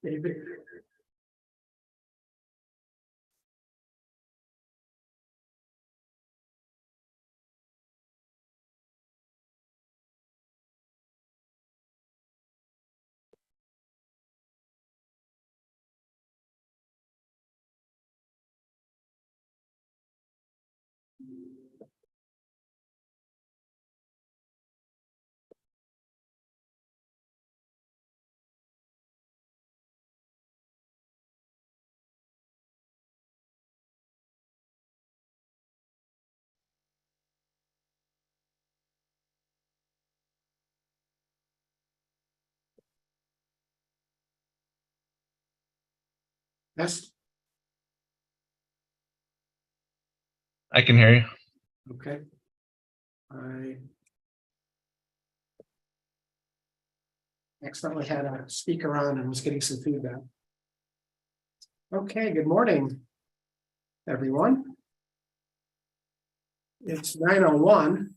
David. Yes. I can hear you. Okay. I accidentally had a speaker on and was getting some feedback. Okay, good morning, everyone. It's 9:01,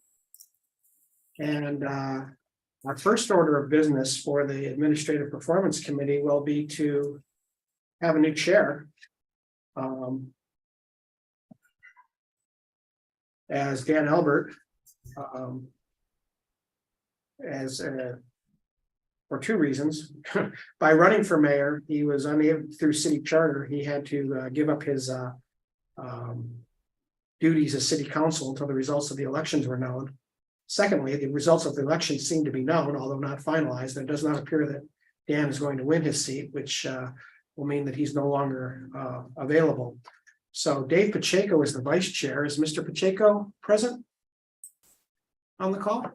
and our first order of business for the Administrative Performance Committee will be to have a new chair. As Dan Albert, for two reasons. By running for mayor, he was unable, through city charter, he had to give up his duties as city council until the results of the elections were known. Secondly, the results of the election seem to be known, although not finalized, and it does not appear that Dan is going to win his seat, which will mean that he's no longer available. So Dave Pacheco is the vice chair. Is Mr. Pacheco present on the call?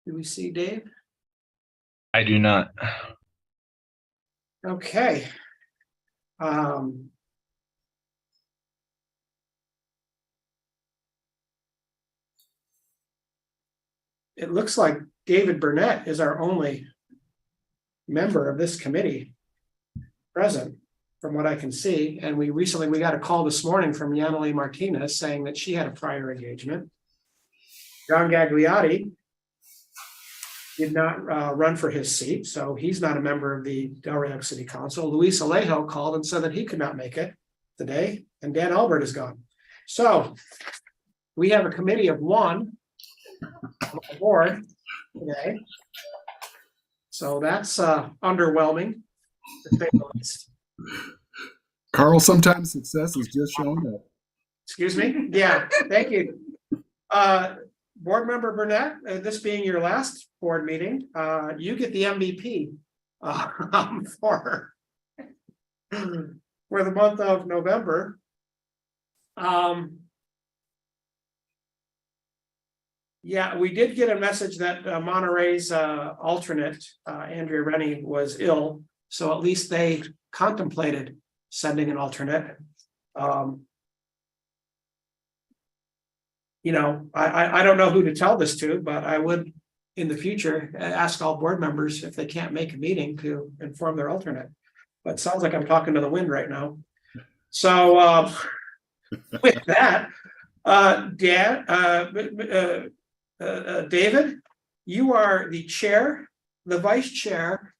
Do we see Dave? I do not. Okay. It looks like David Burnett is our only member of this committee present, from what I can see. And we got a call this morning from Yaneli Martinez saying that she had a prior engagement. John Gagliotti did not run for his seat, so he's not a member of the Del Rio City Council. Luis Alejo called and said that he could not make it today, and Dan Albert is gone. So we have a committee of one on the board today. So that's underwhelming, to say the least. Carl, sometimes success is just showing up. Excuse me? Yeah, thank you. Board Member Burnett, this being your last board meeting, you get the MVP for the month of November. Yeah, we did get a message that Monterey's alternate, Andrea Rennie, was ill, so at least they contemplated sending an alternate. You know, I don't know who to tell this to, but I would in the future, ask all board members if they can't make a meeting to inform their alternate. But it sounds like I'm talking to the wind right now. So with that, David, you are the chair, the vice chair,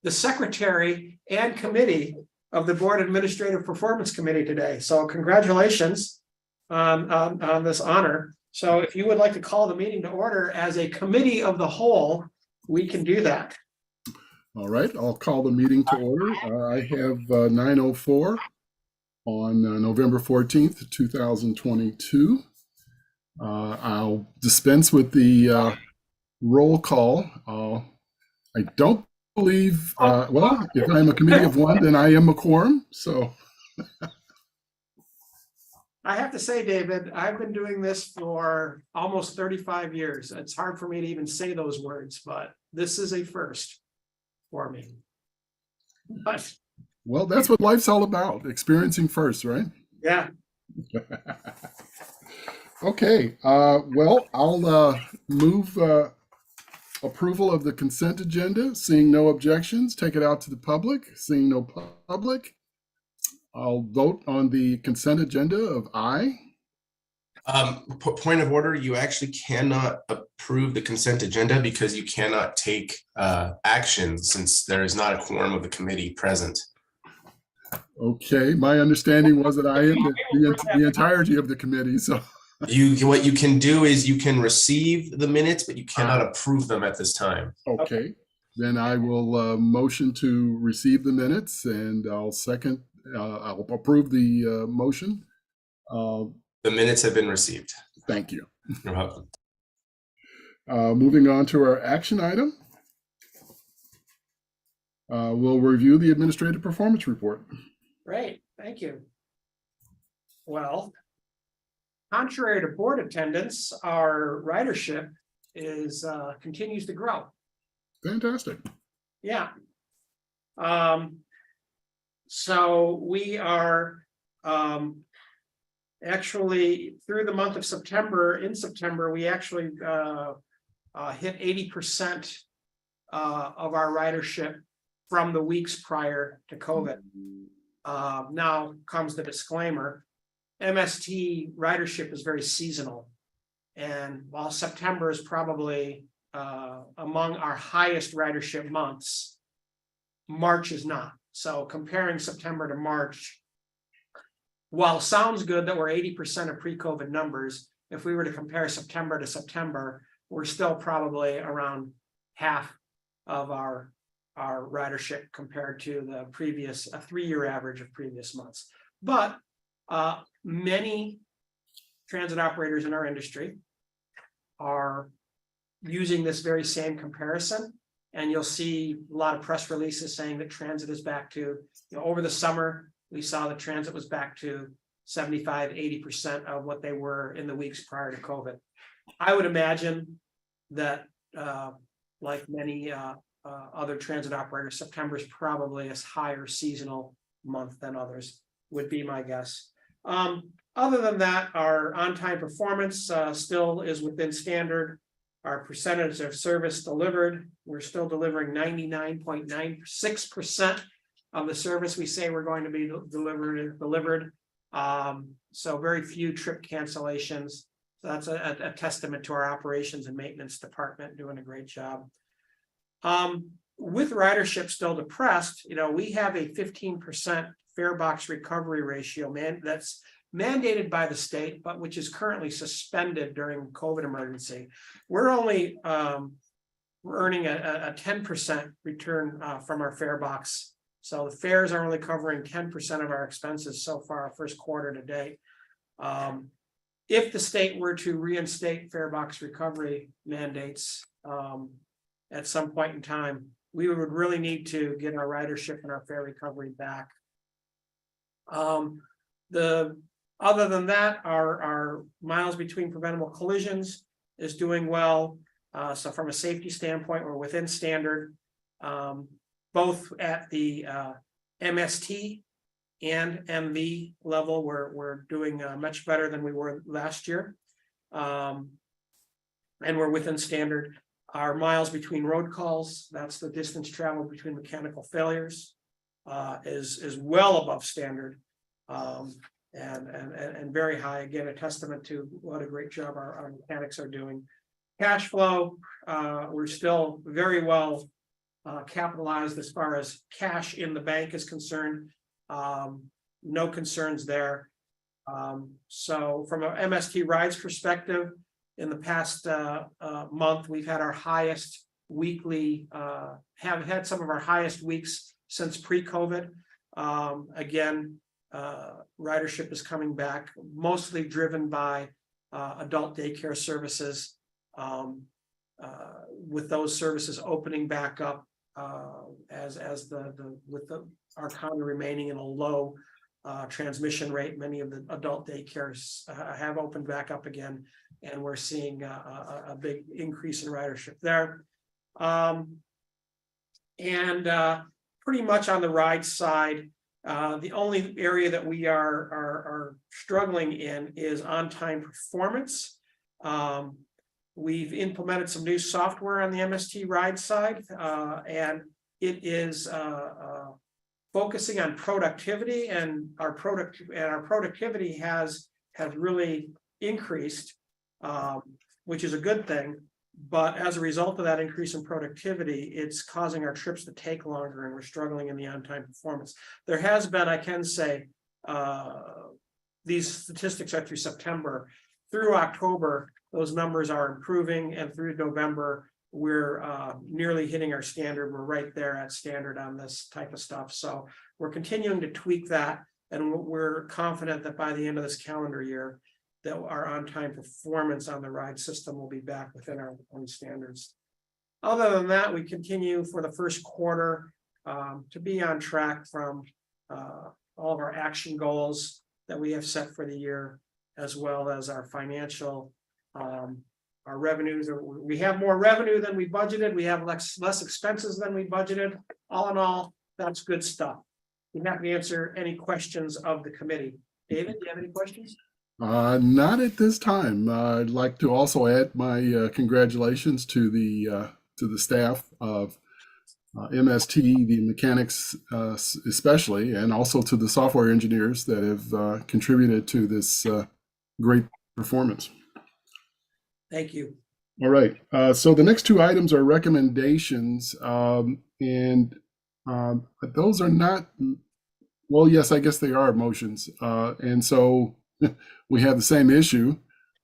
the secretary, and committee of the Board Administrative Performance Committee today. So congratulations on this honor. So if you would like to call the meeting to order as a committee of the whole, we can do that. All right, I'll call the meeting to order. I have 9:04 on November 14th, 2022. I'll dispense with the roll call. I don't believe, well, if I'm a committee of one, then I am a quorum. So I have to say, David, I've been doing this for almost 35 years. It's hard for me to even say those words, but this is a first for me. But well, that's what life's all about, experiencing first, right? yeah, Okay, well, I'll move approval of the consent agenda. Seeing no objections, take it out to the public. Seeing no public, I'll vote on the consent agenda of aye. Point of order, you actually cannot approve the consent agenda because you cannot take action since there is not a quorum of the committee present. Okay, my understanding was that I am the entirety of the committee, so. What you can do is you can receive the minutes, but you cannot approve them at this time. Okay, then I will motion to receive the minutes, and I'll approve the motion. The minutes have been received. Thank you. You're welcome. Moving on to our action item. We'll review the administrative performance report. great, thank you. Well, contrary to board attendance, our ridership is continues to grow. Fantastic. Yeah. So we are actually through the month of September. In September, we actually hit 80% of our ridership from the weeks prior to COVID. Now comes the disclaimer. MST ridership is very seasonal. And while September is probably among our highest ridership months, March is not. So comparing September to March, while sounds good that we're 80% of pre-COVID numbers, if we were to compare September to September, we're still probably around half of our ridership compared to the previous, a 3-year average of previous months. But many transit operators in our industry are using this very same comparison. And you'll see a lot of press releases saying that transit is back to, over the summer, we saw that transit was back to 75, 80% of what they were in the weeks prior to COVID. I would imagine that like many other transit operators, September is probably a higher seasonal month than others, would be my guess. Other than that, our on-time performance still is within standard. Our percentage of service delivered, we're still delivering 99.96% of the service we say we're going to be delivered. So very few trip cancellations. So that's a testament to our operations and maintenance department doing a great job. With ridership still depressed, we have a 15% fare box recovery ratio, that's mandated by the state, but which is currently suspended during COVID emergency. We're only we're earning a 10% return from our fare box. So the fares are only covering 10% of our expenses so far, our first quarter to date. If the state were to reinstate fare box recovery mandates at some point in time, we would really need to get our ridership and our fare recovery back. Other than that, our miles between preventable collisions is doing well. So from a safety standpoint, we're within standard, both at the MST and MV level. We're doing much better than we were last year, and we're within standard. Our miles between road calls, that's the distance traveled between mechanical failures, is well above standard. And very high, again, a testament to what a great job our mechanics are doing. Cash flow, we're still very well capitalized as far as cash in the bank is concerned. No concerns there. So from an MST rides perspective, in the past month, we've had our highest weekly, have had some of our highest weeks since pre-COVID. Again, ridership is coming back, mostly driven by adult daycare services. With those services opening back up as our county remaining in a low transmission rate, many of the adult daycares have opened back up again, and we're seeing a big increase in ridership there. Pretty much on the ride side, the only area that we are struggling in is on-time performance. We've implemented some new software on the MST ride side, and it is focusing on productivity, and our productivity has really increased, which is a good thing. But as a result of that increase in productivity, it's causing our trips to take longer, and we're struggling in the on-time performance. There has been, I can say, these statistics are through September. Through October, those numbers are improving, and through November, we're nearly hitting our standard. We're right there at standard on this type of stuff. So we're continuing to tweak that, and we're confident that by the end of this calendar year, that our on-time performance on the ride system will be back within our own standards. Other than that, we continue for the first quarter to be on track from all of our action goals that we have set for the year, as well as our financial, our revenues. We have more revenue than we budgeted. We have less expenses than we budgeted. All in all, that's good stuff. We're happy to answer any questions of the committee. David, do you have any questions? Not at this time. I'd like to also add my congratulations to the staff of MST, the mechanics especially, and also to the software engineers that have contributed to this great performance. Thank you. All right. So the next two items are recommendations, and those are not. Well, yes, I guess they are motions, and so we have the same issue.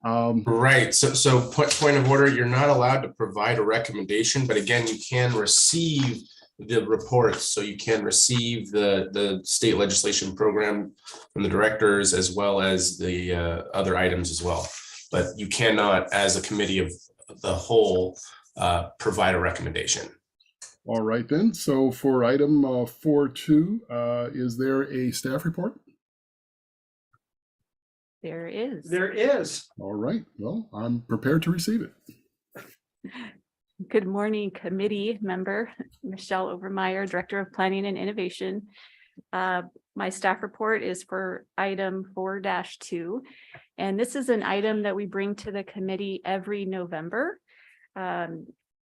Right. So point of order, you're not allowed to provide a recommendation, but again, you can receive the reports. So you can receive the state legislation program from the directors, as well as the other items as well. But you cannot, as a committee of the whole, provide a recommendation. All right, then. So for item 4.2, is there a staff report? There is. There is. All right. Well, I'm prepared to receive it. Good morning, committee member Michelle Overmeyer, Director of Planning and Innovation. My staff report is for item 4-2, and this is an item that we bring to the committee every November.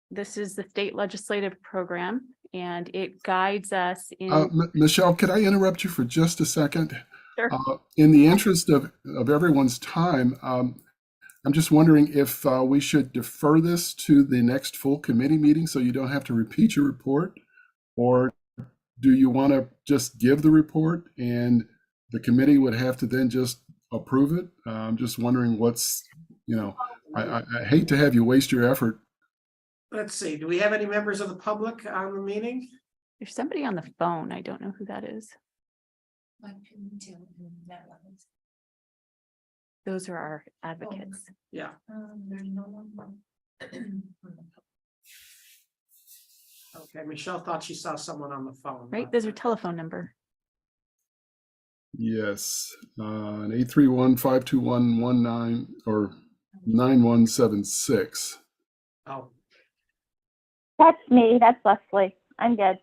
This is the state legislative program, and it guides us in. Michelle, could I interrupt you for just a second? Sure. In the interest of everyone's time, I'm just wondering if we should defer this to the next full committee meeting so you don't have to repeat your report, or do you want to just give the report and the committee would have to then just approve it? I'm just wondering what's, I hate to have you waste your effort. Let's see. Do we have any members of the public on the meeting? There's somebody on the phone. I don't know who that is. Those are our advocates. Yeah. There's no one. Okay. Michelle thought she saw someone on the phone. Right? Those are telephone number. Yes, 831-521-19 or 9176. Oh, That's me. That's Leslie. I'm good.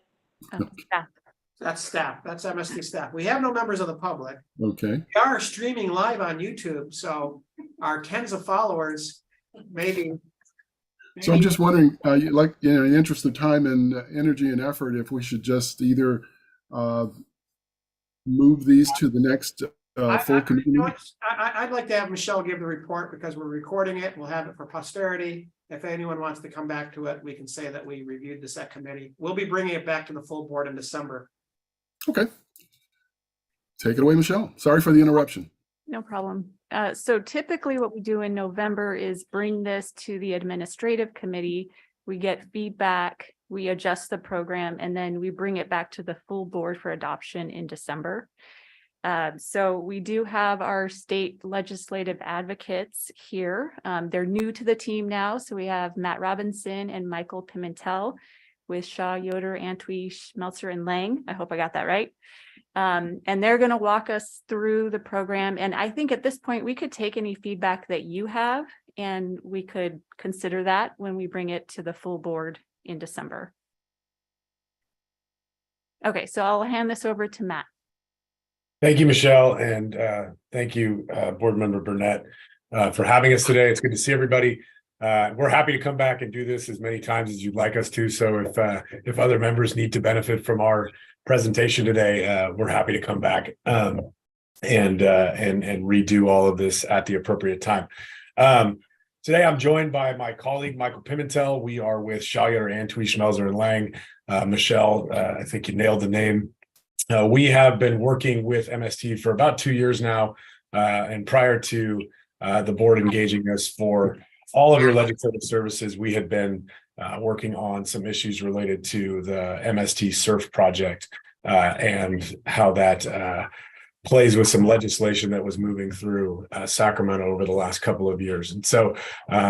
Oh, staff. that's staff. That's MST staff. We have no members of the public. Okay. We are streaming live on YouTube, so our tens of followers maybe So I'm just wondering, like, in the interest of time and energy and effort, if we should just either uh, move these to the next full committee You know meeting? what? I'd like to have Michelle give the report because we're recording it. We'll have it for posterity. If anyone wants to come back to it, we can say that we reviewed this at committee. We'll be bringing it back to the full board in December. Okay. Take it away, Michelle. Sorry for the interruption. No problem. So typically what we do in November is bring this to the administrative committee. We get feedback, we adjust the program, and then we bring it back to the full board for adoption in December. So we do have our state legislative advocates here. They're new to the team now. So we have Matt Robinson and Michael Pimentel with Shaw, Yoder, Antwi, Schmelzer, and Lang. I hope I got that right. And they're going to walk us through the program. And I think at this point, we could take any feedback that you have, and we could consider that when we bring it to the full board in December. Okay, so I'll hand this over to Matt. Thank you, Michelle, and thank you, Board Member Burnett, for having us today. It's good to see everybody. We're happy to come back and do this as many times as you'd like us to. So if other members need to benefit from our presentation today, we're happy to come back and redo all of this at the appropriate time. Today, I'm joined by my colleague, Michael Pimentel. We are with Shaw, Yoder, Antwi, Schmelzer, and Lang. Michelle, I think you nailed the name. We have been working with MST for about 2 years now, and prior to the board engaging us for all of your legislative services, we had been working on some issues related to the MST SURF project and how that plays with some legislation that was moving through Sacramento over the last couple of years. And so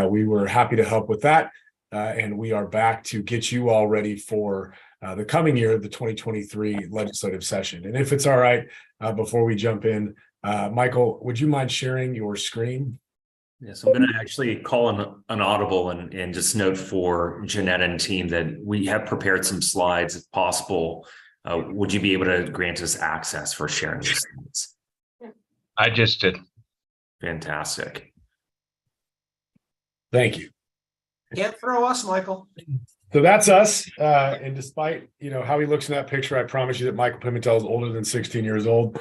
we were happy to help with that. And we are back to get you all ready for the coming year, the 2023 legislative session. And if it's all right, before we jump in, Michael, would you mind sharing your screen? Yes, I'm going to actually call an audible and just note for Jeanette and team that we have prepared some slides if possible. Would you be able to grant us access for sharing these slides? I just did. Fantastic. Thank you. Can't throw us, Michael. So that's us. And despite, how he looks in that picture, I promise you that Michael Pimentel is older than 16 years old.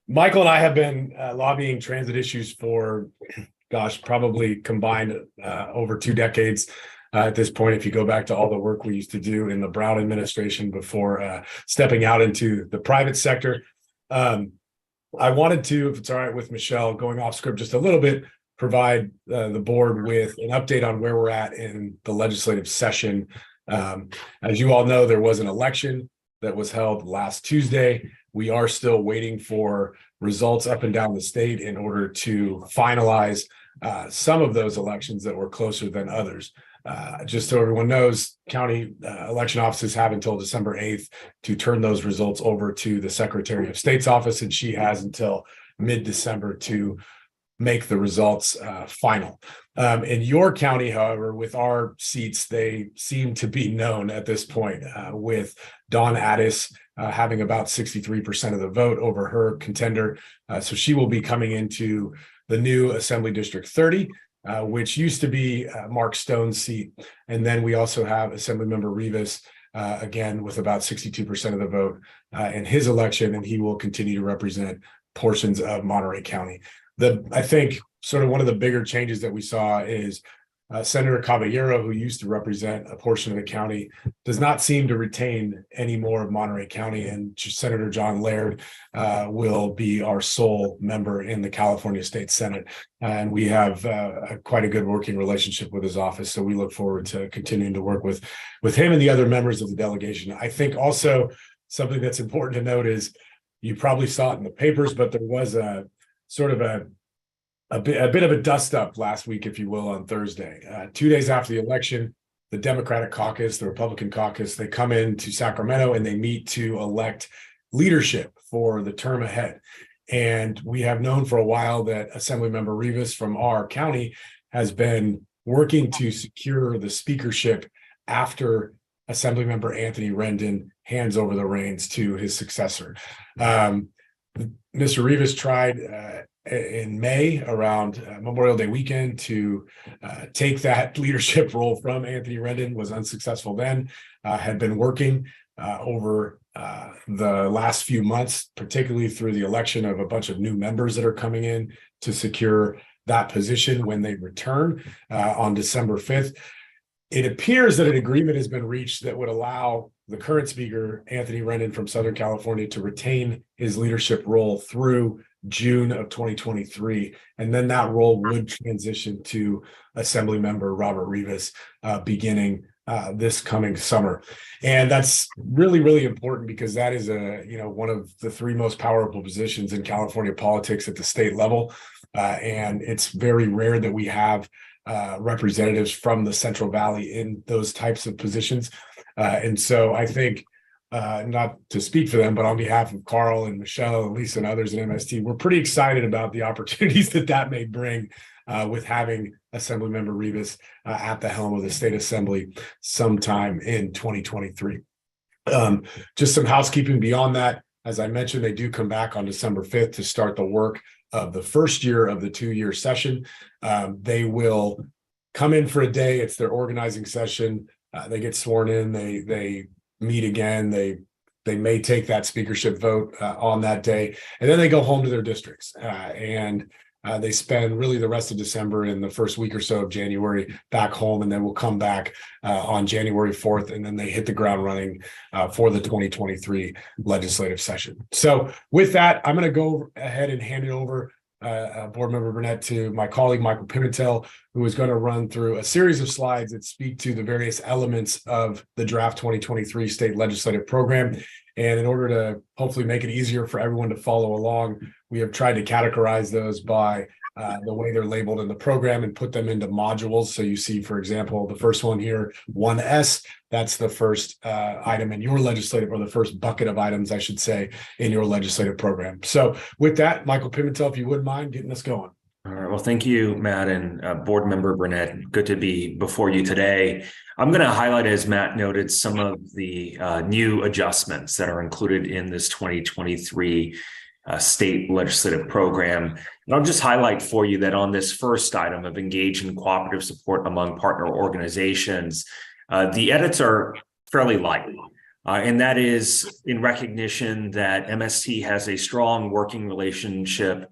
Michael and I have been lobbying transit issues for, probably combined over 2 decades at this point, if you go back to all the work we used to do in the Brown administration before stepping out into the private sector. I wanted to, if it's all right with Michelle, going off script just a little bit, provide the board with an update on where we're at in the legislative session. As you all know, there was an election that was held last Tuesday. We are still waiting for results up and down the state in order to finalize some of those elections that were closer than others. Just so everyone knows, county election offices have until December 8th to turn those results over to the Secretary of State's office, and she has until mid-December to make the results final. In your county, however, with our seats, they seem to be known at this point, with Dawn Addis having about 63% of the vote over her contender. So she will be coming into the new Assembly District 30, which used to be Mark Stone's seat. And then we also have Assemblymember Rivas, again, with about 62% of the vote in his election, and he will continue to represent portions of Monterey County. I think sort of one of the bigger changes that we saw is Senator Caballero, who used to represent a portion of the county, does not seem to retain any more of Monterey County, and Senator John Laird will be our sole member in the California State Senate. And we have quite a good working relationship with his office, so we look forward to continuing to work with him and the other members of the delegation. I think also something that's important to note is, you probably saw it in the papers, but there was a sort of a bit of a dust up last week, if you will, on Thursday. 2 days after the election, the Democratic caucus, the Republican caucus, they come into Sacramento and they meet to elect leadership for the term ahead. And we have known for a while that Assemblymember Rivas from our county has been working to secure the speakership after Assemblymember Anthony Rendon hands over the reins to his successor. Mr. Rivas tried in May around Memorial Day weekend to take that leadership role from Anthony Rendon. Was unsuccessful then, had been working over the last few months, particularly through the election of a bunch of new members that are coming in to secure that position when they return on December 5th. It appears that an agreement has been reached that would allow the current speaker, Anthony Rendon from Southern California, to retain his leadership role through June of 2023. And then that role would transition to Assembly Member Robert Rivas beginning this coming summer. And that's really, really important because that is one of the three most powerful positions in California politics at the state level. And it's very rare that we have representatives from the Central Valley in those types of positions. And so I think, not to speak for them, but on behalf of Carl and Michelle and Lisa and others at MST, we're pretty excited about the opportunities that may bring with having Assemblymember Rivas at the helm of the state assembly sometime in 2023. Just some housekeeping beyond that. As I mentioned, they do come back on December 5th to start the work of the first year of the 2-year session. They will come in for a day. It's their organizing session. They get sworn in. They meet again. They may take that speakership vote on that day, and then they go home to their districts. And they spend really the rest of December and the first week or so of January back home, and then we'll come back on January 4th, and then they hit the ground running for the 2023 legislative session. So with that, I'm going to go ahead and hand it over, Board Member Burnett, to my colleague, Michael Pimentel, who is going to run through a series of slides that speak to the various elements of the draft 2023 state legislative program. And in order to hopefully make it easier for everyone to follow along, we have tried to categorize those by the way they're labeled in the program and put them into modules. So you see, for example, the first one here, 1S, that's the first item in your legislative, or the first bucket of items, I should say, in your legislative program. So with that, Michael Pimentel, if you wouldn't mind getting us going. All right. Well, thank you, Matt, and Board Member Burnett. Good to be before you today. I'm going to highlight, as Matt noted, some of the new adjustments that are included in this 2023 state legislative program. And I'll just highlight for you that on this first item of engage in cooperative support among partner organizations, the edits are fairly light. And that is in recognition that MST has a strong working relationship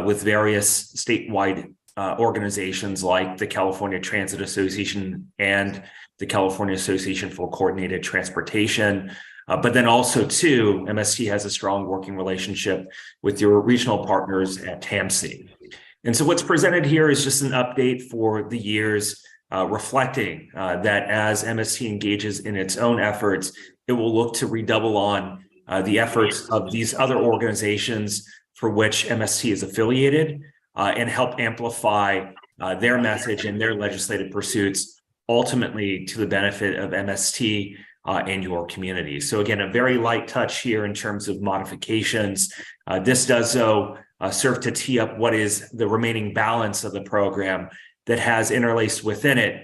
with various statewide organizations like the California Transit Association and the California Association for Coordinated Transportation. But then also, too, MST has a strong working relationship with your regional partners at TAMC. And so what's presented here is just an update for the years, reflecting that as MST engages in its own efforts, it will look to redouble on the efforts of these other organizations for which MST is affiliated, and help amplify their message and their legislative pursuits, ultimately to the benefit of MST and your community. So again, a very light touch here in terms of modifications. This does, though, serve to tee up what is the remaining balance of the program that has interlaced within it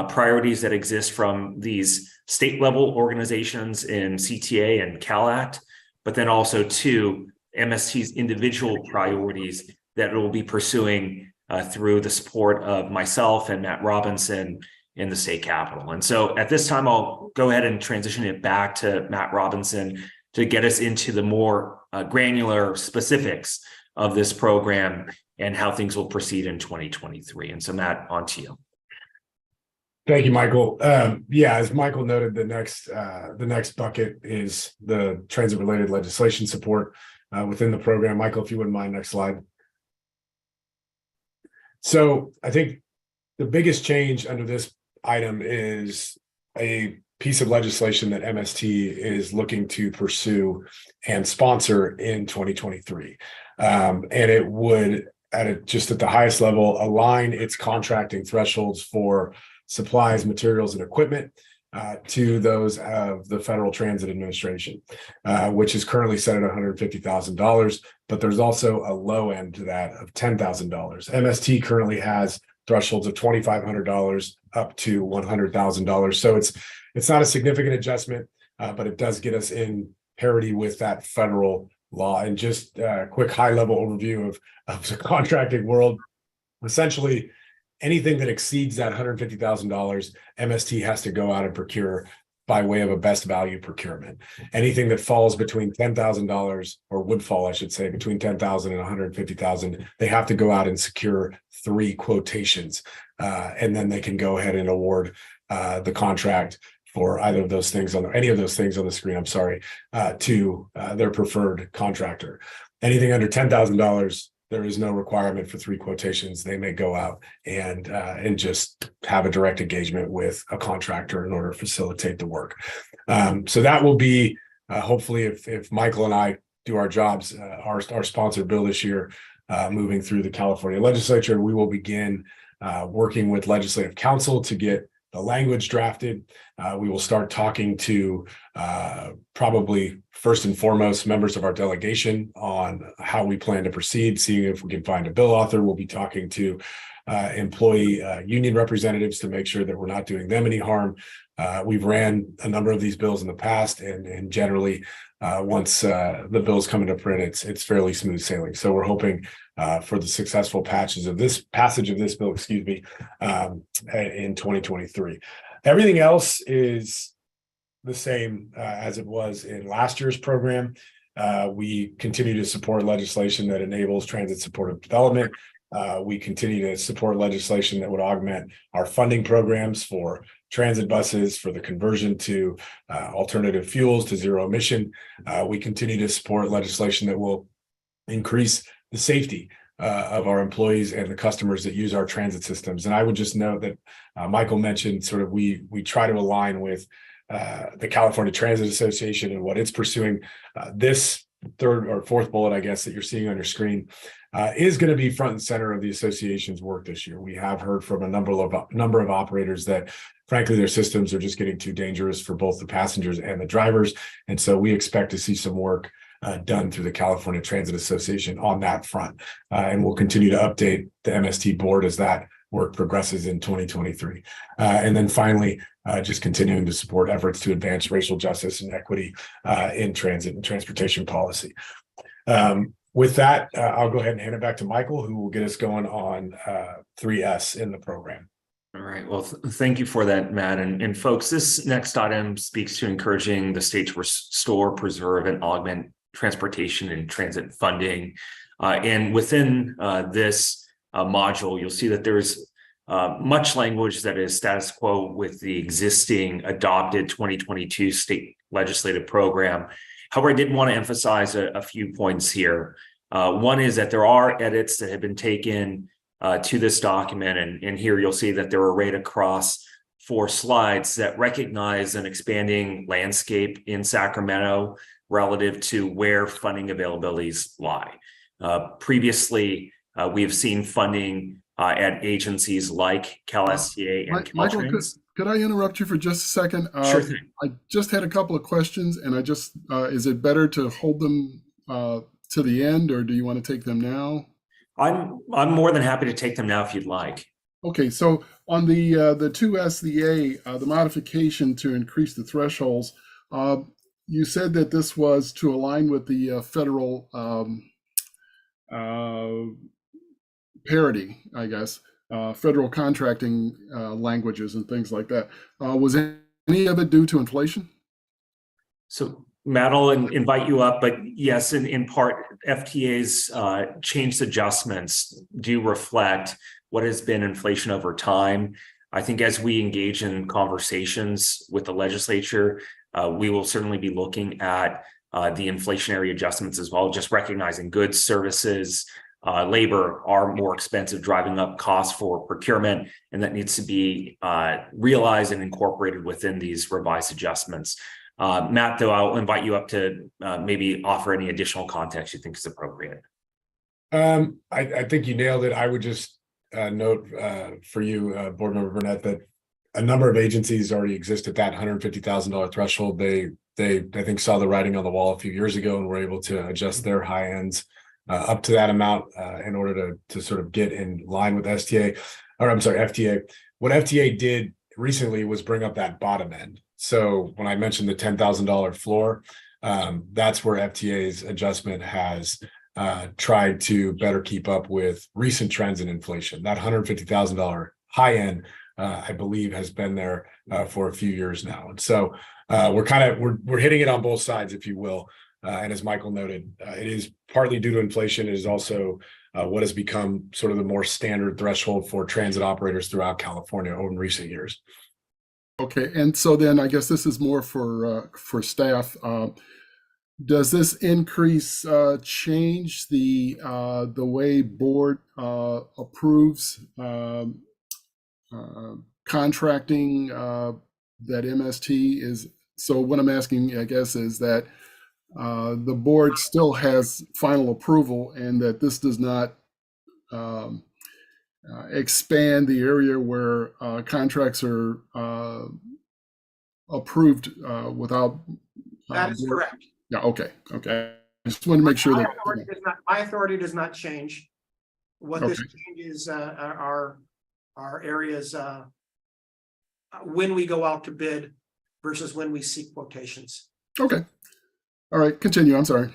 priorities that exist from these state-level organizations in CTA and CalAct, but then also, too, MST's individual priorities that it will be pursuing through the support of myself and Matt Robinson in the state capitol. And so at this time, I'll go ahead and transition it back to Matt Robinson to get us into the more granular specifics of this program and how things will proceed in 2023. And so Matt, on to you. Thank you, Michael. As Michael noted, the next bucket is the transit-related legislation support within the program. Michael, if you wouldn't mind, next slide. So I think the biggest change under this item is a piece of legislation that MST is looking to pursue and sponsor in 2023. And it would, just at the highest level, align its contracting thresholds for supplies, materials, and equipment to those of the Federal Transit Administration, which is currently set at $150,000, but there's also a low end to that of $10,000. MST currently has thresholds of $2,500 up to $100,000. So it's not a significant adjustment, but it does get us in parity with that federal law. And just a quick high-level overview of the contracting world. Essentially, anything that exceeds that $150,000, MST has to go out and procure by way of a best value procurement. Anything that falls between $10,000, or would fall, I should say, between $10,000 and $150,000, they have to go out and secure 3 quotations, and then they can go ahead and award the contract for either of those things any of those things on the screen. I'm sorry, to their preferred contractor. Anything under $10,000. There is no requirement for 3 quotations. They may go out and just have a direct engagement with a contractor in order to facilitate the work. So that will be hopefully, if Michael and I do our jobs, our sponsored bill this year, moving through the California legislature. We will begin working with legislative counsel to get the language drafted. We will start talking to probably first and foremost members of our delegation on how we plan to proceed, seeing if we can find a bill author. We'll be talking to employee union representatives to make sure that we're not doing them any harm. We've ran a number of these bills in the past, and generally, once the bills come into print, it's fairly smooth sailing. So we're hoping for the successful passage of this bill, in 2023. Everything else is the same as it was in last year's program. We continue to support legislation that enables transit supportive development. We continue to support legislation that would augment our funding programs for transit buses, for the conversion to alternative fuels, to zero emission. We continue to support legislation that will increase the safety of our employees and the customers that use our transit systems. And I would just note that Michael mentioned sort of we try to align with the California Transit Association and what it's pursuing. This 3rd or 4th bullet, I guess, that you're seeing on your screen is going to be front and center of the association's work this year. We have heard from a number of operators that, frankly, their systems are just getting too dangerous for both the passengers and the drivers. And so we expect to see some work done through the California Transit Association on that front. And we'll continue to update the MST board as that work progresses in 2023. And then finally, just continuing to support efforts to advance racial justice and equity in transit and transportation policy. With that, I'll go ahead and hand it back to Michael, who will get us going on 3S in the program. All right. Well, thank you for that, Matt. And folks, this next item speaks to encouraging the state to restore, preserve, and augment transportation and transit funding. And within this module, you'll see that there's much language that is status quo with the existing adopted 2022 state legislative program. However, I did want to emphasize a few points here. One is that there are edits that have been taken to this document, and here you'll see that they're arrayed across 4 slides that recognize an expanding landscape in Sacramento relative to where funding availabilities lie. Previously, we have seen funding at agencies like CalSTA and Michael, Caltrans. could I interrupt you for just a second? Sure thing. I just had a couple of questions, and is it better to hold them to the end, or do you want to take them now? I'm more than happy to take them now if you'd like. Okay, so on the 2SDA, the modification to increase the thresholds, you said that this was to align with the federal parity, I guess, federal contracting languages and things like that. Was any of it due to inflation? So Matt, I'll invite you up, but yes, in part, FTA's changed adjustments do reflect what has been inflation over time. I think as we engage in conversations with the legislature, we will certainly be looking at the inflationary adjustments as well, just recognizing goods, services, labor are more expensive, driving up costs for procurement, and that needs to be realized and incorporated within these revised adjustments. Matt, though, I'll invite you up to maybe offer any additional context you think is appropriate. I think you nailed it. I would just note for you, Board Member Burnett, that a number of agencies already exist at that $150,000 threshold. They I think saw the writing on the wall a few years ago and were able to adjust their high ends up to that amount in order to sort of get in line with FTA. What FTA did recently was bring up that bottom end. So when I mentioned the $10,000 floor, That's where FTA's adjustment has tried to better keep up with recent trends in inflation. That $150,000 high end, I believe, has been there for a few years now. And so we're hitting it on both sides, if you will. And as Michael noted, it is partly due to inflation. It is also what has become sort of the more standard threshold for transit operators throughout California over recent years. Okay, and so then I guess this is more for staff. Does this increase change the way board approves contracting that MST is? So what I'm asking, I guess, is that the board still has final approval, and that this does not expand the area where contracts are approved without. That is correct. Yeah. Okay. I just want to make sure that My authority does not change. What this changes are areas when we go out to bid versus when we seek quotations. Okay. All right. Continue. I'm sorry.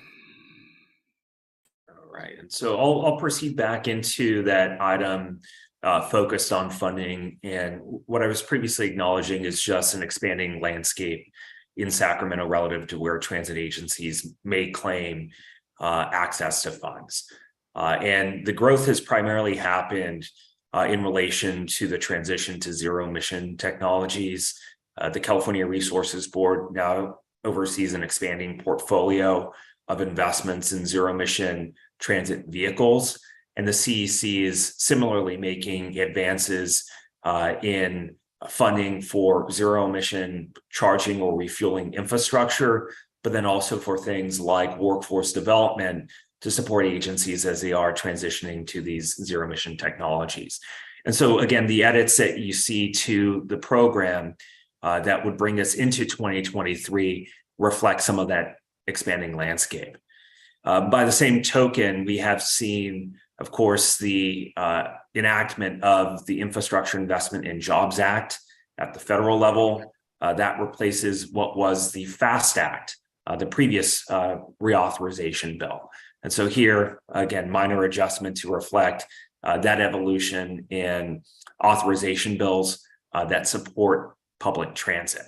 All right, and so I'll proceed back into that item focused on funding. And what I was previously acknowledging is just an expanding landscape in Sacramento relative to where transit agencies may claim access to funds. And the growth has primarily happened in relation to the transition to zero emission technologies. The California Resources Board now oversees an expanding portfolio of investments in zero emission transit vehicles. And the CEC is similarly making advances in funding for zero emission charging or refueling infrastructure, but then also for things like workforce development to support agencies as they are transitioning to these zero emission technologies. And so again, the edits that you see to the program that would bring us into 2023 reflect some of that expanding landscape. By the same token, we have seen, of course, the enactment of the Infrastructure Investment and Jobs Act at the federal level. That replaces what was the FAST Act, the previous reauthorization bill. And so here, again, minor adjustment to reflect that evolution in authorization bills that support public transit.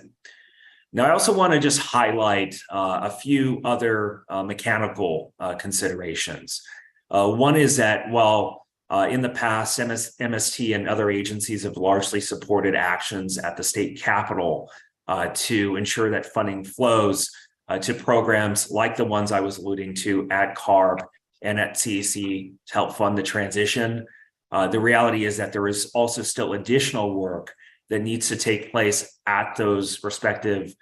Now, I also want to just highlight a few other mechanical considerations. One is that while in the past, MST and other agencies have largely supported actions at the state capitol to ensure that funding flows to programs like the ones I was alluding to at CARB and at CEC to help fund the transition. The reality is that there is also still additional work that needs to take place at those respective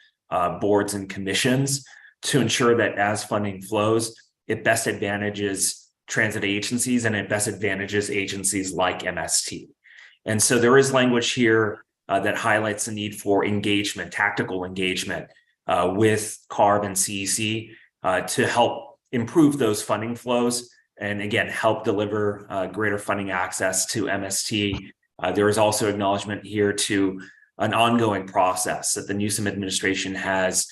boards and commissions to ensure that as funding flows, it best advantages transit agencies and it best advantages agencies like MST. And so there is language here that highlights the need for engagement, tactical engagement with CARB and CEC to help improve those funding flows and again, help deliver greater funding access to MST. There is also acknowledgement here to an ongoing process that the Newsom administration has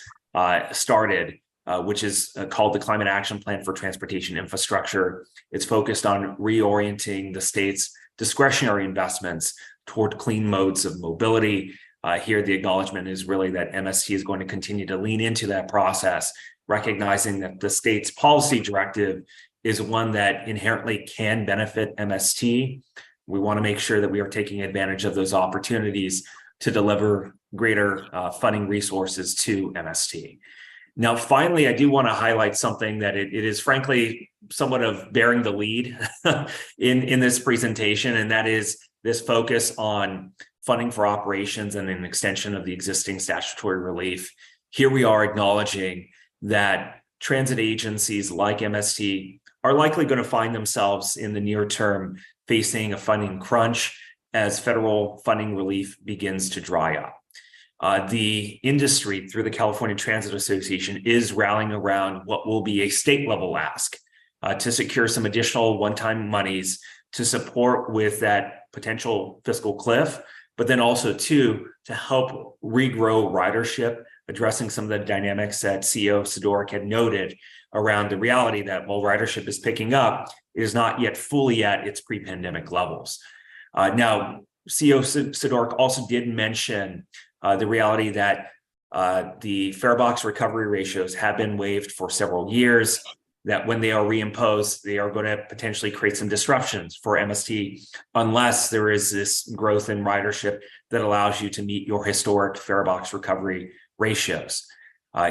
started, which is called the Climate Action Plan for Transportation Infrastructure. It's focused on reorienting the state's discretionary investments toward clean modes of mobility. Here, the acknowledgement is really that MST is going to continue to lean into that process, recognizing that the state's policy directive is one that inherently can benefit MST. We want to make sure that we are taking advantage of those opportunities to deliver greater funding resources to MST. Now, finally, I do want to highlight something that it is frankly somewhat of bearing the lead in this presentation, and that is this focus on funding for operations and an extension of the existing statutory relief. Here we are acknowledging that transit agencies like MST are likely going to find themselves in the near term facing a funding crunch as federal funding relief begins to dry up. The industry, through the California Transit Association, is rallying around what will be a state level ask to secure some additional one-time monies to support with that potential fiscal cliff, but then also to help regrow ridership addressing some of the dynamics that CEO Sidoric had noted around the reality that while ridership is picking up, it is not yet fully at its pre-pandemic levels. Now, CEO Sidoric also did mention the reality that the fare box recovery ratios have been waived for several years, that when they are reimposed, they are going to potentially create some disruptions for MST unless there is this growth in ridership that allows you to meet your historic fare box recovery ratios.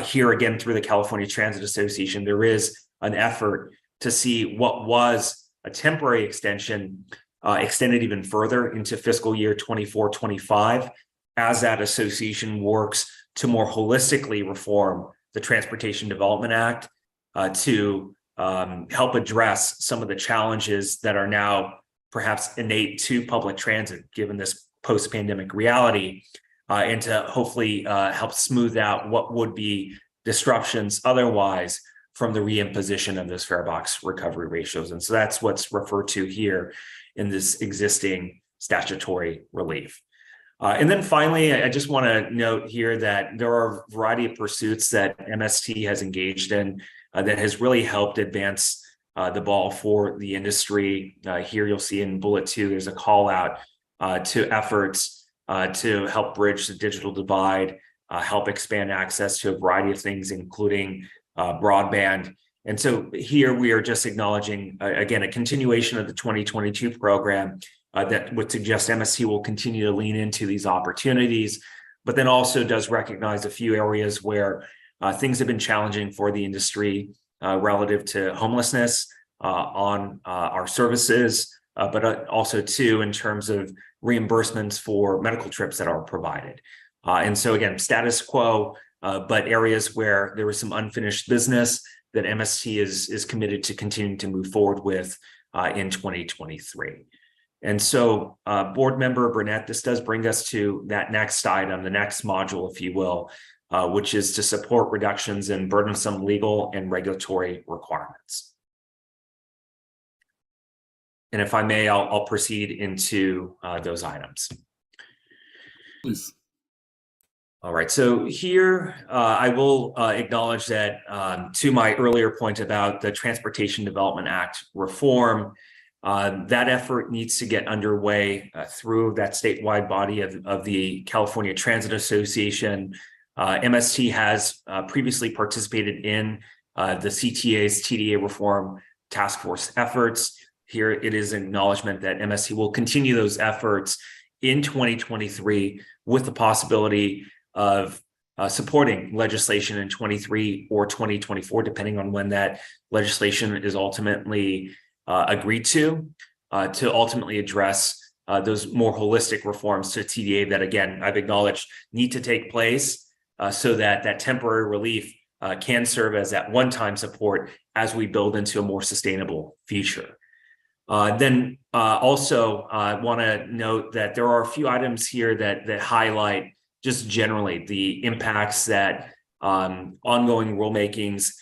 Here again, through the California Transit Association, there is an effort to see what was a temporary extension extended even further into fiscal year 24-25 as that association works to more holistically reform the Transportation Development Act to help address some of the challenges that are now perhaps innate to public transit, given this post-pandemic reality, and to hopefully help smooth out what would be disruptions otherwise from the reimposition of those fare box recovery ratios. And so that's what's referred to here in this existing statutory relief. And then finally, I just want to note here that there are a variety of pursuits that MST has engaged in that has really helped advance the ball for the industry. Here you'll see in bullet 2, there's a call out to efforts to help bridge the digital divide, help expand access to a variety of things, including broadband. And so here we are just acknowledging, again, a continuation of the 2022 program that would suggest MST will continue to lean into these opportunities, but then also does recognize a few areas where things have been challenging for the industry relative to homelessness on our services, but also too in terms of reimbursements for medical trips that are provided. And so again, status quo, but areas where there was some unfinished business that MST is committed to continuing to move forward with in 2023. And so Board Member Burnett, this does bring us to that next item, the next module, if you will, which is to support reductions in burdensome legal and regulatory requirements. And if I may, I'll proceed into those items. Please. All right, so here I will acknowledge that to my earlier point about the Transportation Development Act reform, that effort needs to get underway through that statewide body of the California Transit Association. MST has previously participated in the CTA's TDA reform task force efforts. Here it is an acknowledgement that MST will continue those efforts in 2023 with the possibility of supporting legislation in 23 or 2024, depending on when that legislation is ultimately agreed to ultimately address those more holistic reforms to TDA that, again, I've acknowledged need to take place so that that temporary relief can serve as that one-time support as we build into a more sustainable future. Then also I want to note that there are a few items here that highlight just generally the impacts that ongoing rulemakings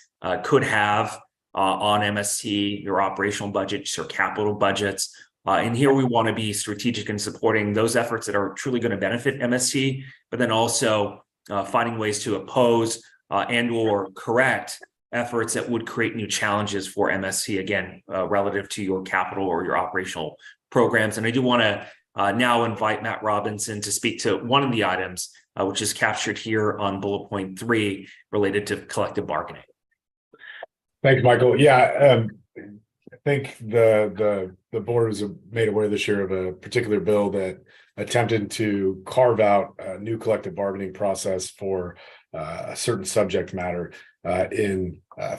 could have on MST, your operational budgets or capital budgets. And here we want to be strategic in supporting those efforts that are truly going to benefit MST, but then also finding ways to oppose and or correct efforts that would create new challenges for MST, again, relative to your capital or your operational programs. And I do want to now invite Matt Robinson to speak to one of the items, which is captured here on bullet point 3 related to collective bargaining. Thanks, Michael. Yeah, I think the board was made aware this year of a particular bill that attempted to carve out a new collective bargaining process for a certain subject matter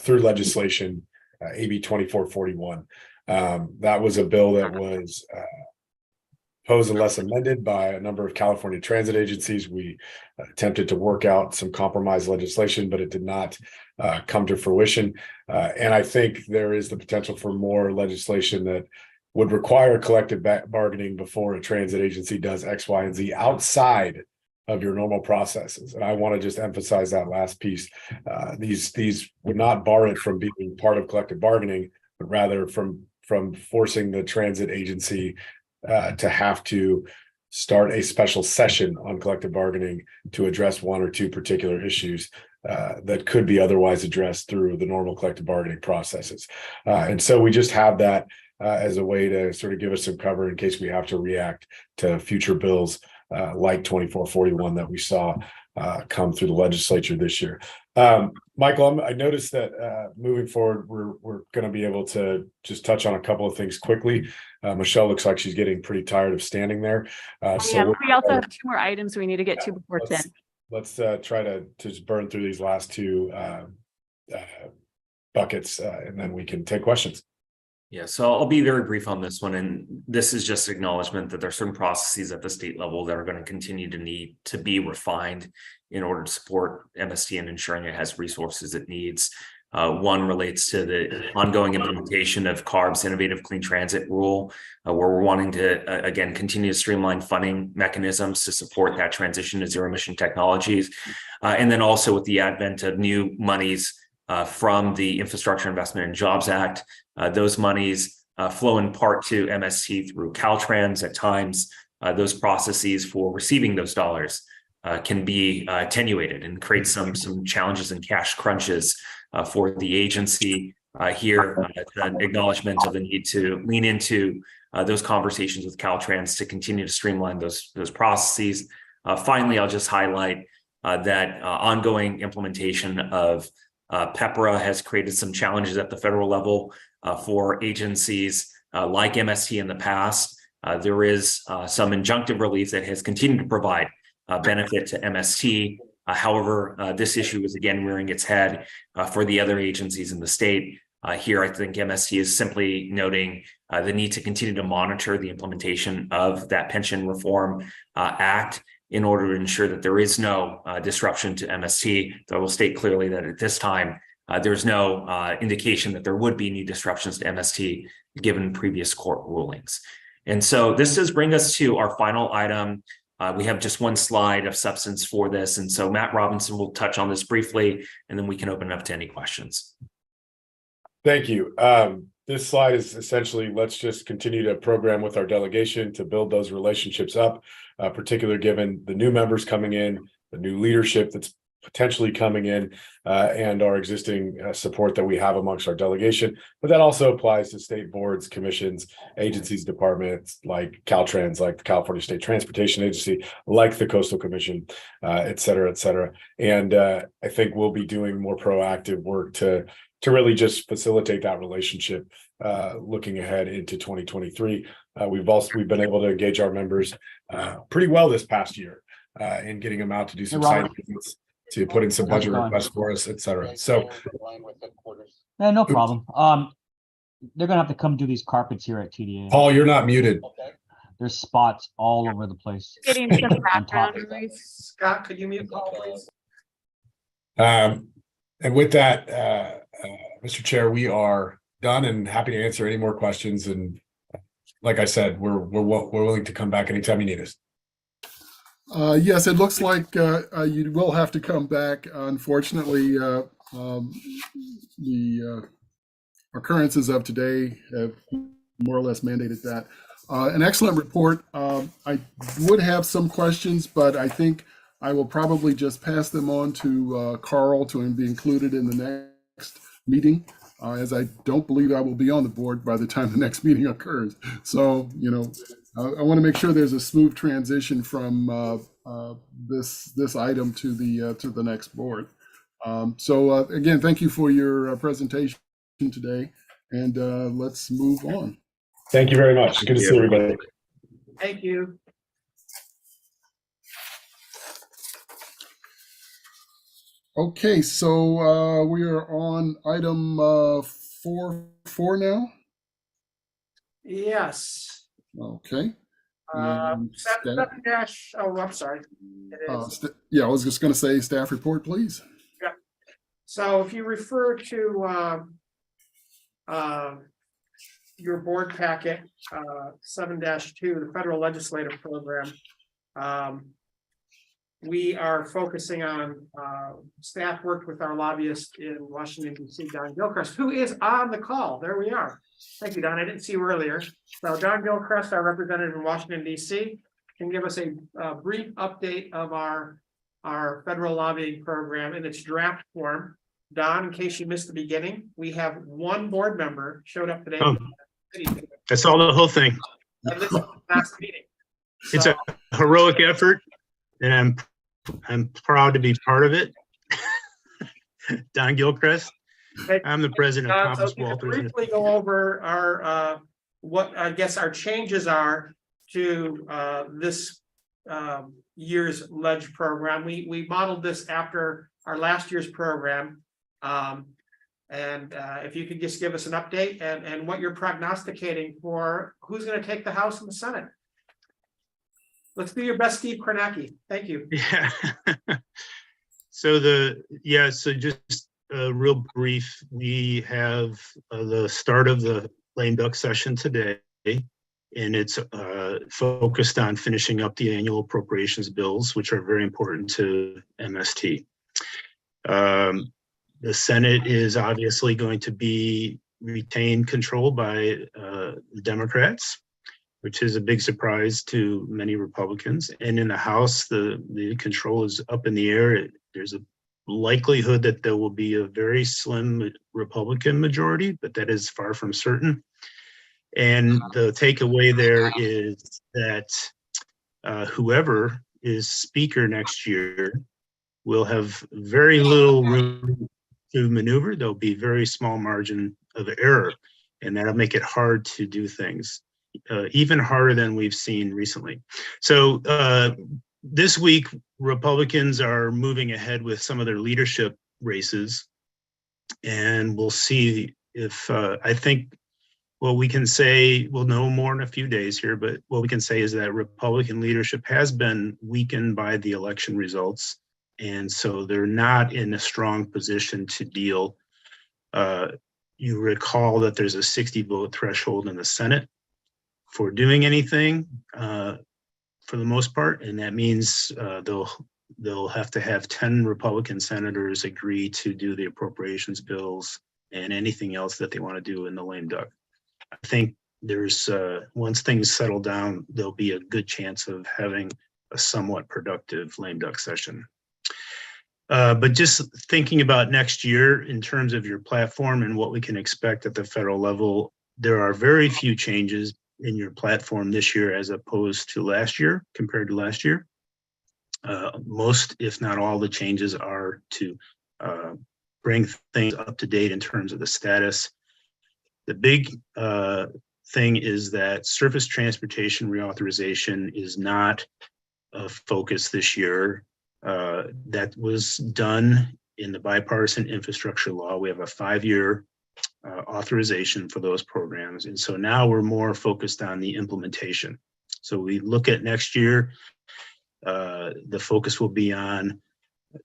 through legislation, AB 2441. That was a bill that was proposed unless amended by a number of California transit agencies. We attempted to work out some compromise legislation, but it did not come to fruition. And I think there is the potential for more legislation that would require collective bargaining before a transit agency does X, Y, and Z outside of your normal processes. And I want to just emphasize that last piece. These would not bar it from being part of collective bargaining, but rather from forcing the transit agency to have to start a special session on collective bargaining to address one or two particular issues that could be otherwise addressed through the normal collective bargaining processes. And so we just have that as a way to sort of give us some cover in case we have to react to future bills like 2441 that we saw come through the legislature this year. Michael, I noticed that moving forward, we're going to be able to just touch on a couple of things quickly. Michelle looks like she's getting pretty tired of standing there. So we also have 2 more items we need to get to before 10. Let's try to just burn through these last 2 buckets, and then we can take questions. Yeah, so I'll be very brief on this one. And this is just acknowledgement that there are certain processes at the state level that are going to continue to need to be refined in order to support MST and ensuring it has resources it needs. One relates to the ongoing implementation of CARB's Innovative Clean Transit Rule, where we're wanting to, again, continue to streamline funding mechanisms to support that transition to zero emission technologies. And then also with the advent of new monies from the Infrastructure Investment and Jobs Act, those monies flow in part to MST through Caltrans. At times, those processes for receiving those dollars can be attenuated and create some challenges and cash crunches for the agency. Here, an acknowledgement of the need to lean into those conversations with Caltrans to continue to streamline those processes. Finally, I'll just highlight that ongoing implementation of PEPRA has created some challenges at the federal level for agencies like MST in the past. There is some injunctive relief that has continued to provide benefit to MST. However, this issue is again rearing its head for the other agencies in the state. Here, I think MST is simply noting the need to continue to monitor the implementation of that Pension Reform Act in order to ensure that there is no disruption to MST. Though I will state clearly that at this time, there's no indication that there would be any disruptions to MST given previous court rulings. And so this does bring us to our final item. We have just one slide of substance for this. And so Matt Robinson will touch on this briefly, and then we can open it up to any questions. Thank you. This slide is essentially, let's just continue to program with our delegation to build those relationships up, particularly given the new members coming in, the new leadership that's potentially coming in, and our existing support that we have amongst our delegation. But that also applies to state boards, commissions, agencies, departments like Caltrans, like the California State Transportation Agency, like the Coastal Commission, et cetera, et cetera. And I think we'll be doing more proactive work to really just facilitate that relationship looking ahead into 2023. We've been able to engage our members pretty well this past year in getting them out to do some site visits, to put in some budget requests for us, et cetera. So no problem. They're gonna have to come do these carpets here at TDA. Paul, you're not muted. There's spots all over the place. Getting some background noise. Scott, could you mute Paul, please? And with that, Mr. Chair, we are done and happy to answer any more questions. And like I said, we're willing to come back anytime you need us. Yes, it looks like you will have to come back. Unfortunately, the occurrences of today have more or less mandated that. An excellent report. I would have some questions, but I think I will probably just pass them on to Carl to be included in the next meeting, as I don't believe I will be on the board by the time the next meeting occurs. So, I want to make sure there's a smooth transition from this item to the next board. So again, thank you for your presentation today, and let's move on. Thank you very much. Good to see everybody. Thank you. Okay, so we are on item 4 now. Yes. Okay. Seven dash, oh, I'm sorry. It is. Yeah, I was just going to say staff report, please. Yeah. So if you refer to your board packet, 7-2, the federal legislative program, we are focusing on, staff worked with our lobbyist in Washington, D.C., Don Gilchrist, who is on the call. There we are. Thank you, Don. I didn't see you earlier. So Don Gilchrist, our representative in Washington, D.C., can give us a brief update of our federal lobbying program in its draft form. Don, in case you missed the beginning, we have one board member showed up today. Oh, that's all the whole thing. And this is the last meeting. It's So, a heroic effort, and I'm proud to be part of it. Don Gilchrist. I'm the president of so Thomas if you could Walters. briefly go over our what I guess our changes are to this year's ledge program. We modeled this after our last year's program. If you could just give us an update and what you're prognosticating for who's going to take the House and the Senate. Let's do your best, Steve Kornacki. Thank you. Yeah. So just real brief, we have the start of the lame duck session today, and it's focused on finishing up the annual appropriations bills, which are very important to MST. The Senate is obviously going to be retained control by the Democrats, which is a big surprise to many Republicans. And in the House, the control is up in the air. There's a likelihood that there will be a very slim Republican majority, but that is far from certain. And the takeaway there is that whoever is Speaker next year will have very little room to maneuver. There'll be very small margin of error, and that'll make it hard to do things, even harder than we've seen recently. So this week, Republicans are moving ahead with some of their leadership races, and we'll see if I think what we can say, we'll know more in a few days here, but what we can say is that Republican leadership has been weakened by the election results. And so they're not in a strong position to deal. You recall that there's a 60 vote threshold in the Senate for doing anything for the most part. And that means they'll have to have 10 Republican senators agree to do the appropriations bills and anything else that they want to do in the lame duck. I think there's once things settle down, there'll be a good chance of having a somewhat productive lame duck session. But just thinking about next year in terms of your platform and what we can expect at the federal level, there are very few changes in your platform this year as opposed to last year, compared to last year. Most, if not all, the changes are to bring things up to date in terms of the status. The big thing is that surface transportation reauthorization is not a focus this year. That was done in the bipartisan infrastructure law. We have a 5-year authorization for those programs. And so now we're more focused on the implementation. So we look at next year, the focus will be on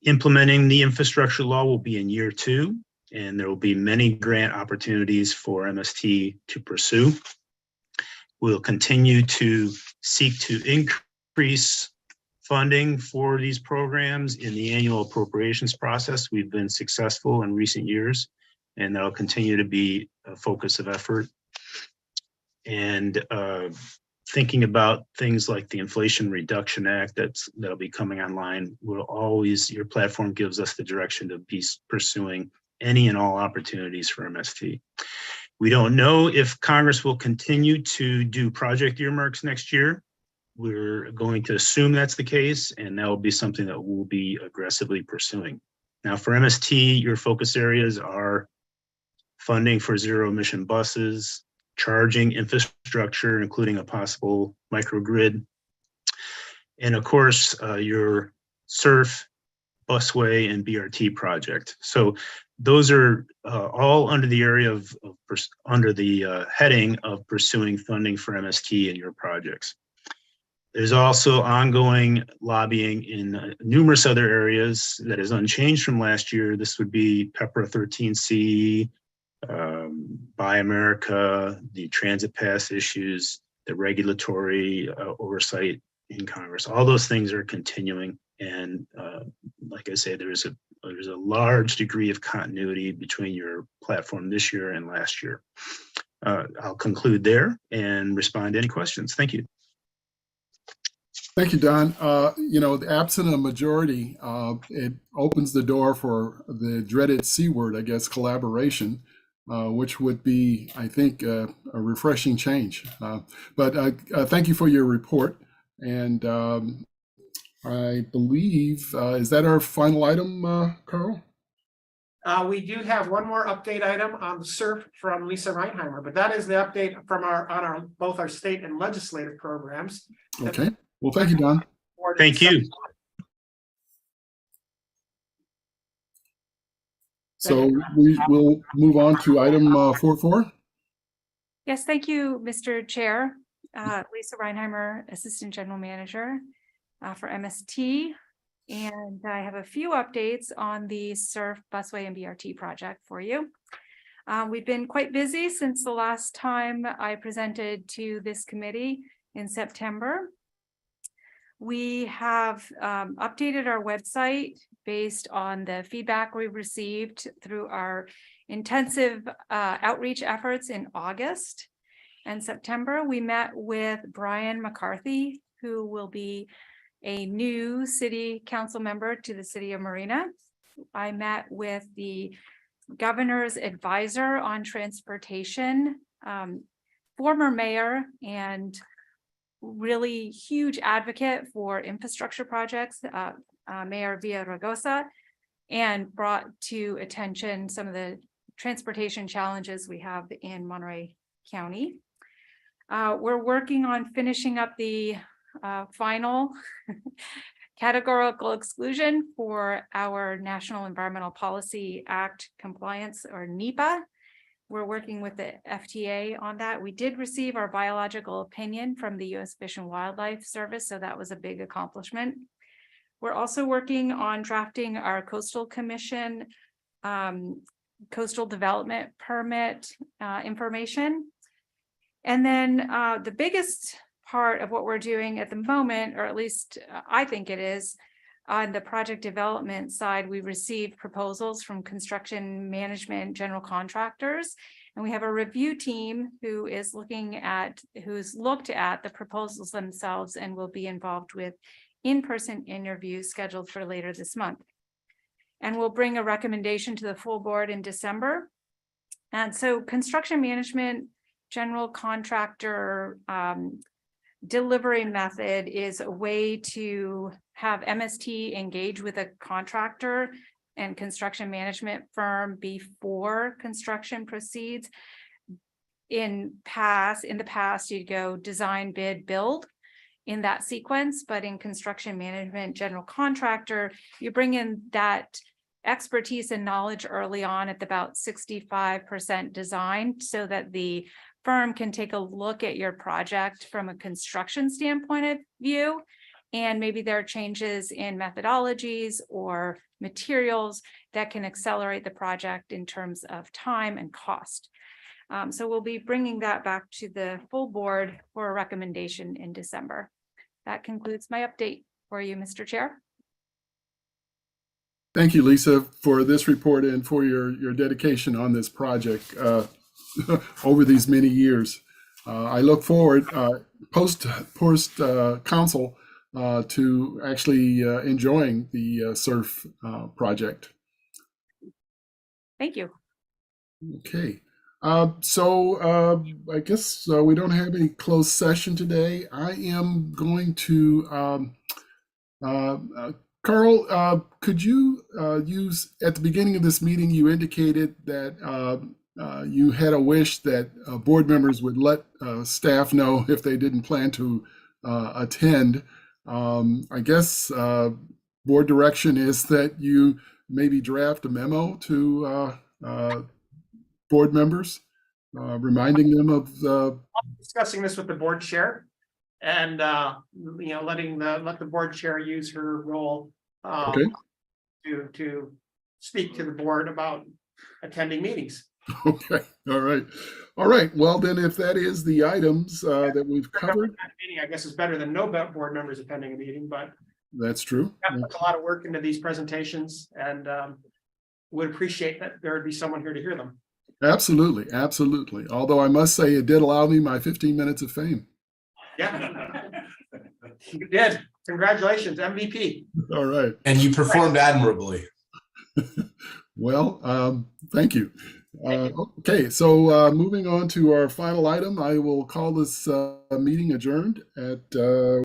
implementing the infrastructure law will be in year 2, and there will be many grant opportunities for MST to pursue. We'll continue to seek to increase funding for these programs in the annual appropriations process. We've been successful in recent years, and that'll continue to be a focus of effort. And thinking about things like the Inflation Reduction Act that'll be coming online, your platform gives us the direction to be pursuing any and all opportunities for MST. We don't know if Congress will continue to do project earmarks next year. We're going to assume that's the case, and that will be something that we'll be aggressively pursuing. Now for MST, your focus areas are funding for zero emission buses, charging infrastructure, including a possible microgrid, and of course, your SURF, busway, and BRT project. So those are all under the area under the heading of pursuing funding for MST and your projects. There's also ongoing lobbying in numerous other areas that is unchanged from last year. This would be PEPRA 13C, Buy America, the transit pass issues, the regulatory oversight in Congress. All those things are continuing. And like I say, there's a large degree of continuity between your platform this year and last year. I'll conclude there and respond to any questions. Thank you. Thank you, Don. Absent a majority, it opens the door for the dreaded C word, I guess, collaboration, which would be, I think, a refreshing change. But thank you for your report. And I believe, is that our final item, Carl? We do have one more update item on the SURF from Lisa Reinheimer, but that is the update from both our state and legislative programs. Okay. Well, thank you, Don. Thank you. So we will move on to item 4.4. Yes, thank you, Mr. Chair. Lisa Reinheimer, Assistant General Manager for MST. And I have a few updates on the SURF busway and BRT project for you. We've been quite busy since the last time I presented to this committee in September. We have updated our website based on the feedback we received through our intensive outreach efforts in August and September. We met with Brian McCarthy, who will be a new city council member to the city of Marina. I met with the governor's advisor on transportation, former mayor and really huge advocate for infrastructure projects, Mayor Villaraigosa, and brought to attention some of the transportation challenges we have in Monterey County. We're working on finishing up the final categorical exclusion for our National Environmental Policy Act compliance, or NEPA. We're working with the FTA on that. We did receive our biological opinion from the U.S. Fish and Wildlife Service, so that was a big accomplishment. We're also working on drafting our Coastal Commission coastal development permit information. And then the biggest part of what we're doing at the moment, or at least I think it is, on the project development side, we received proposals from construction management general contractors, and we have a review team who's looked at the proposals themselves and will be involved with in-person interviews scheduled for later this month. And we'll bring a recommendation to the full board in December. And so construction management general contractor delivery method is a way to have MST engage with a contractor and construction management firm before construction proceeds. In the past, you'd go design, bid, build in that sequence, but in construction management general contractor, you bring in that expertise and knowledge early on at about 65% design, so that the firm can take a look at your project from a construction standpoint of view, and maybe there are changes in methodologies or materials that can accelerate the project in terms of time and cost. So we'll be bringing that back to the full board for a recommendation in December. That concludes my update for you, Mr. Chair. Thank you, Lisa, for this report and for your dedication on this project over these many years. I look forward post council to actually enjoying the SURF project. Thank you. Okay. So I guess we don't have any closed session today. I am going to Carl, could you use, at the beginning of this meeting, you indicated that you had a wish that board members would let staff know if they didn't plan to attend. I guess board direction is that you maybe draft a memo to board members, reminding them of the. Discussing this with the board chair, and let the board chair use her role Okay. to speak to the board about attending meetings. Okay. All right. Well, then, if that is the items that we've covered, Meeting, I guess, is better than no board members attending a meeting, but that's true. I put a lot of work into these presentations, and would appreciate that there would be someone here to hear them. Absolutely. Absolutely. Although I must say it did allow me my 15 minutes of fame. Yeah. You did. Congratulations, MVP. All right. And you performed admirably. Well, thank you. Okay, so moving on to our final item, I will call this meeting adjourned at